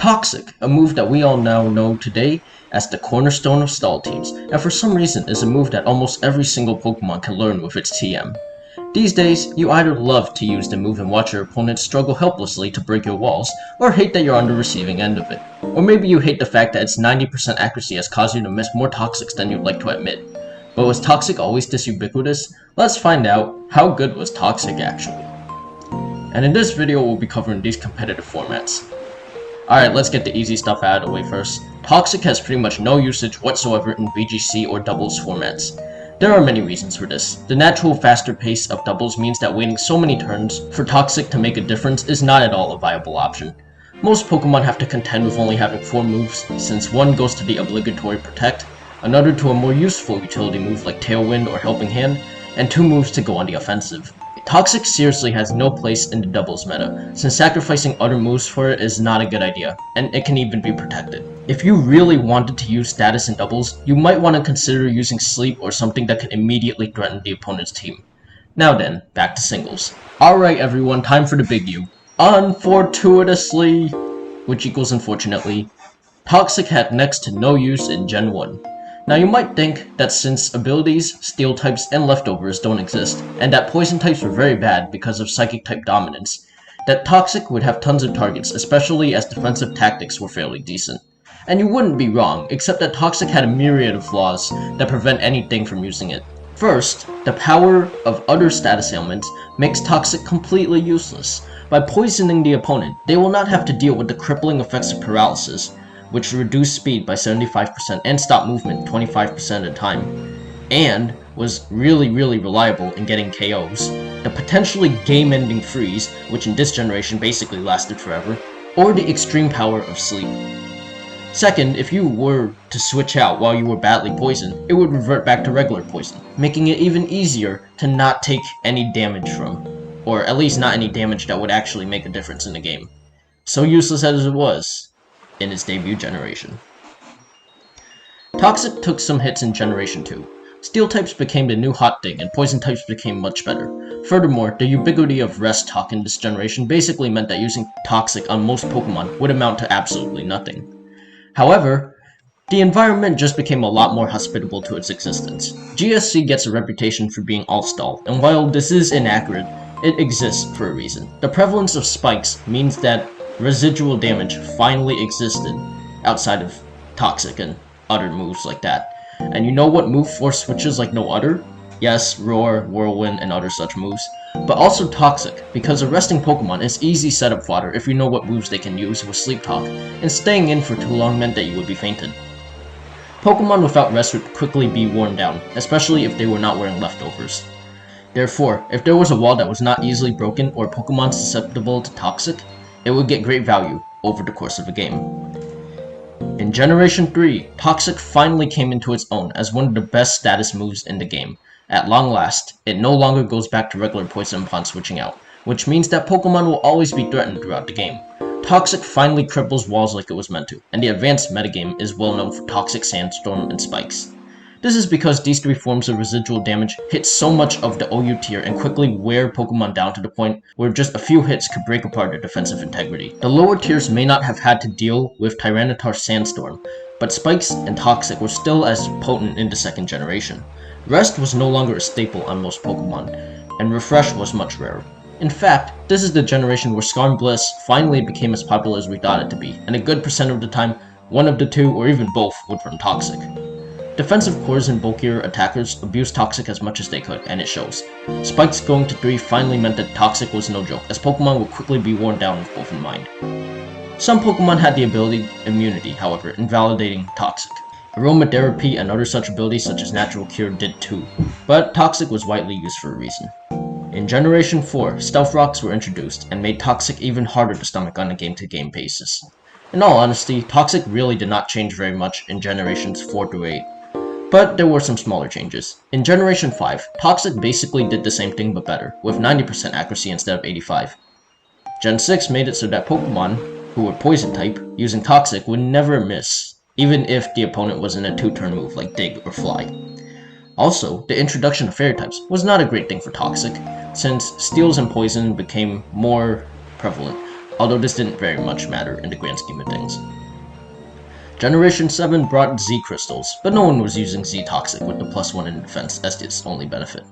Toxic, a move that we all now know today as the cornerstone of stall teams, and for some reason is a move that almost every single Pokemon can learn with its TM. These days, you either love to use the move and watch your opponents struggle helplessly to break your walls, or hate that you're on the receiving end of it. Or maybe you hate the fact that its 90% accuracy has caused you to miss more Toxics than you'd like to admit. But was Toxic always this ubiquitous? Let's find out how good was Toxic actually. And in this video we'll be covering these competitive formats. Alright, let's get the easy stuff out of the way first. Toxic has pretty much no usage whatsoever in VGC or doubles formats. There are many reasons for this. The natural faster pace of doubles means that waiting so many turns for Toxic to make a difference is not at all a viable option. Most Pokemon have to contend with only having 4 moves, since one goes to the obligatory Protect, another to a more useful utility move like Tailwind or Helping Hand, and 2 moves to go on the offensive. Toxic seriously has no place in the doubles meta, since sacrificing other moves for it is not a good idea, and it can even be protected. If you really wanted to use status in doubles, you might want to consider using Sleep or something that can immediately threaten the opponent's team. Now then, back to singles. Alright everyone, time for the big U. Unfortuitously, which equals unfortunately, Toxic had next to no use in Gen 1. Now you might think that since abilities, steel types, and leftovers don't exist, and that poison types were very bad because of psychic type dominance, that Toxic would have tons of targets, especially as defensive tactics were fairly decent. And you wouldn't be wrong, except that Toxic had a myriad of flaws that prevent anything from using it. First, the power of other status ailments makes Toxic completely useless. By poisoning the opponent, they will not have to deal with the crippling effects of paralysis, which reduced speed by 75% and stopped movement 25% of the time, and was really reliable in getting KOs, the potentially game-ending freeze, which in this generation basically lasted forever, or the extreme power of Sleep. Second, if you were to switch out while you were badly poisoned, it would revert back to regular poison, making it even easier to not take any damage from, or at least not any damage that would actually make a difference in the game. So useless as it was in its debut generation. Toxic took some hits in Generation 2. Steel types became the new hot thing, and poison types became much better. Furthermore, the ubiquity of Rest Talk in this generation basically meant that using Toxic on most Pokemon would amount to absolutely nothing. However, the environment just became a lot more hospitable to its existence. GSC gets a reputation for being all-stall, and while this is inaccurate, it exists for a reason. The prevalence of spikes means that residual damage finally existed outside of Toxic and other moves like that. And you know what move force switches like no other? Yes, Roar, Whirlwind, and other such moves. But also Toxic, because a resting Pokemon is easy setup fodder if you know what moves they can use with Sleep Talk, and staying in for too long meant that you would be fainted. Pokemon without rest would quickly be worn down, especially if they were not wearing leftovers. Therefore, if there was a wall that was not easily broken or Pokemon susceptible to Toxic, it would get great value over the course of a game. In Generation 3, Toxic finally came into its own as one of the best status moves in the game. At long last, it no longer goes back to regular poison upon switching out, which means that Pokemon will always be threatened throughout the game. Toxic finally cripples walls like it was meant to, and the advanced metagame is well known for Toxic, Sandstorm, and Spikes. This is because these 3 forms of residual damage hit so much of the OU tier and quickly wear Pokemon down to the point where just a few hits could break apart their defensive integrity. The lower tiers may not have had to deal with Tyranitar Sandstorm, but Spikes and Toxic were still as potent in the 2nd generation. Rest was no longer a staple on most Pokemon, and Refresh was much rarer. In fact, this is the generation where Scar and Bliss finally became as popular as we thought it to be, and a good percent of the time, one of the 2 or even both would run Toxic. Defensive cores and bulkier attackers abused Toxic as much as they could, and it shows. Spikes going to 3 finally meant that Toxic was no joke, as Pokemon would quickly be worn down with both in mind. Some Pokemon had the ability Immunity, however, invalidating Toxic. Aromatherapy and other such abilities such as Natural Cure did too, but Toxic was widely used for a reason. In Generation 4, Stealth Rocks were introduced, and made Toxic even harder to stomach on a game-to-game basis. In all honesty, Toxic really did not change very much in Generations 4 through 8. But there were some smaller changes. In Generation 5, Toxic basically did the same thing but better, with 90% accuracy instead of 85. Gen 6 made it so that Pokemon, who were Poison type, using Toxic would never miss, even if the opponent was in a 2-turn move like Dig or Fly. Also, the introduction of Fairy types was not a great thing for Toxic, since Steels and Poison became more prevalent. although this didn't very much matter in the grand scheme of things. Generation 7 brought Z crystals, but no one was using Z Toxic with the +1 in defense as its only benefit.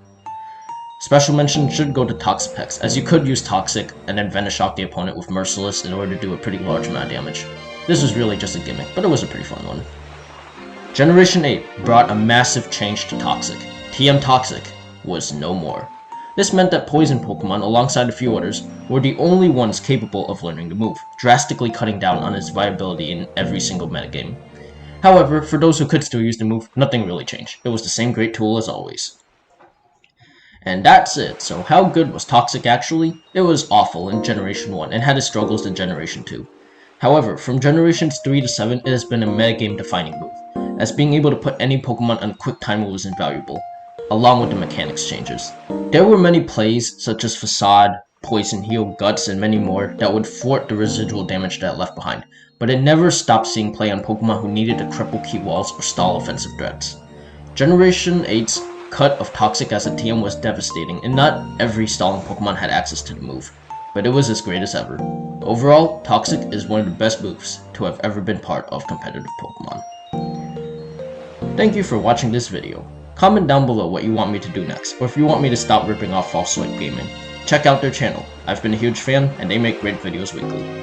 Special mention should go to Toxapex, as you could use Toxic and then Venoshock the opponent with Merciless in order to do a pretty large amount of damage. This was really just a gimmick, but it was a pretty fun one. Generation 8 brought a massive change to Toxic. TM Toxic was no more. This meant that Poison Pokemon, alongside a few others, were the only ones capable of learning the move, drastically cutting down on its viability in every single metagame. However, for those who could still use the move, nothing really changed. It was the same great tool as always. And that's it. So how good was Toxic actually? It was awful in Generation 1 and had its struggles in Generation 2. However, from Generations 3 to 7, it has been a metagame defining move, as being able to put any Pokemon on quick time was invaluable, along with the mechanics changes. There were many plays, such as Facade, Poison Heal, Guts, and many more, that would thwart the residual damage that it left behind, but it never stopped seeing play on Pokemon who needed to cripple key walls or stall offensive threats. Generation 8's cut of Toxic as a TM was devastating, and not every stalling Pokemon had access to the move, but it was as great as ever. Overall, Toxic is one of the best moves to have ever been part of competitive Pokemon. Thank you for watching this video. Comment down below what you want me to do next, or if you want me to stop ripping off False Swipe Gaming. Check out their channel. I've been a huge fan, and they make great videos weekly.